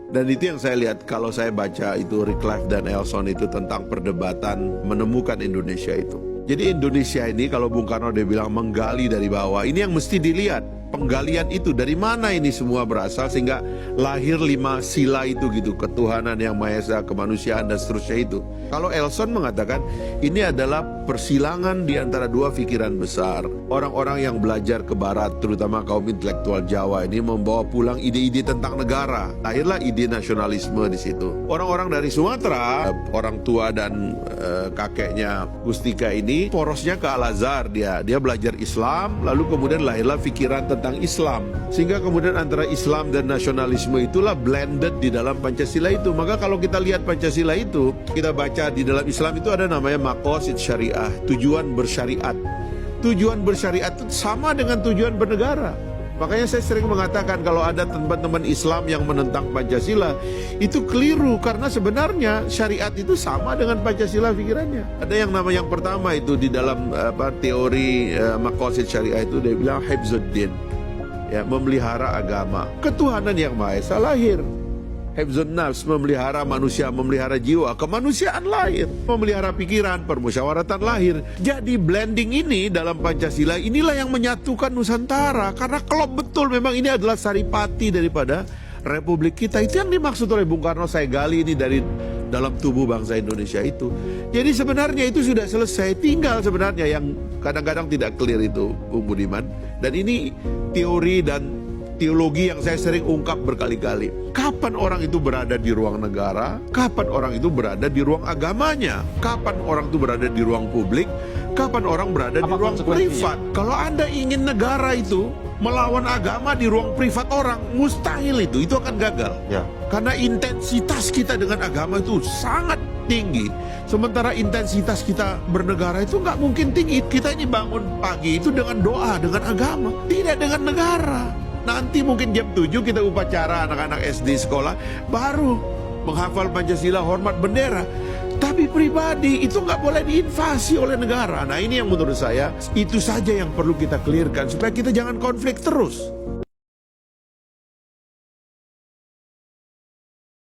Dan itu yang saya lihat kalau saya baca itu Wycliffe dan Elson itu tentang perdebatan menemukan Indonesia itu. Jadi Indonesia ini kalau Bung Karno dia bilang menggali dari bawah, ini yang mesti dilihat. Penggalian itu dari mana ini semua berasal sehingga lahir 5 sila itu gitu, ketuhanan yang Maha Esa, kemanusiaan dan seterusnya itu. Kalau Elson mengatakan ini adalah persilangan di antara dua pikiran besar. Orang-orang yang belajar ke barat, terutama kaum intelektual Jawa ini membawa pulang ide-ide tentang negara. Lahirlah ide nasionalisme di situ. Orang-orang dari Sumatera, orang tua dan kakeknya Gustika ini porosnya ke Al-Azhar dia belajar Islam, lalu kemudian lahirlah pikiran tentang Islam. Sehingga kemudian antara Islam dan nasionalisme itulah blended di dalam Pancasila itu. Maka kalau kita lihat Pancasila itu, kita baca di dalam Islam itu ada namanya maqasid syariah, tujuan bersyariat. Tujuan bersyariat itu sama dengan tujuan bernegara. Makanya saya sering mengatakan kalau ada teman-teman Islam yang menentang Pancasila, itu keliru karena sebenarnya syariat itu sama dengan Pancasila pikirannya. Ada yang nama yang pertama itu di dalam teori maqasid syariah itu dia bilang hifzuddin, ya, memelihara agama. Ketuhanan yang Maha Esa lahir. Hifzun nafs, memelihara manusia, memelihara jiwa, kemanusiaan lahir. Memelihara pikiran, permusyawaratan lahir. Jadi blending ini dalam Pancasila inilah yang menyatukan Nusantara. Karena klop betul memang ini adalah saripati daripada Republik kita. Itu yang dimaksud oleh Bung Karno, saya gali ini dari dalam tubuh bangsa Indonesia itu. Jadi sebenarnya itu sudah selesai. Tinggal sebenarnya yang kadang-kadang tidak clear itu, Bung Budiman. Dan ini teori dan teologi yang saya sering ungkap berkali-kali. Kapan orang itu berada di ruang negara? Kapan orang itu berada di ruang agamanya? Kapan orang itu berada di ruang publik? Kapan orang berada di ruang privat? Kalau Anda ingin negara itu melawan agama di ruang privat orang, mustahil itu akan gagal. Ya. Karena intensitas kita dengan agama itu sangat tinggi. Sementara intensitas kita bernegara itu nggak mungkin tinggi. Kita ini bangun pagi itu dengan doa, dengan agama, tidak dengan negara. Nanti mungkin jam 7 kita upacara anak-anak SD sekolah, baru menghafal Pancasila, hormat bendera. Tapi pribadi itu nggak boleh diinvasi oleh negara. Nah ini yang menurut saya, itu saja yang perlu kita clearkan supaya kita jangan konflik terus.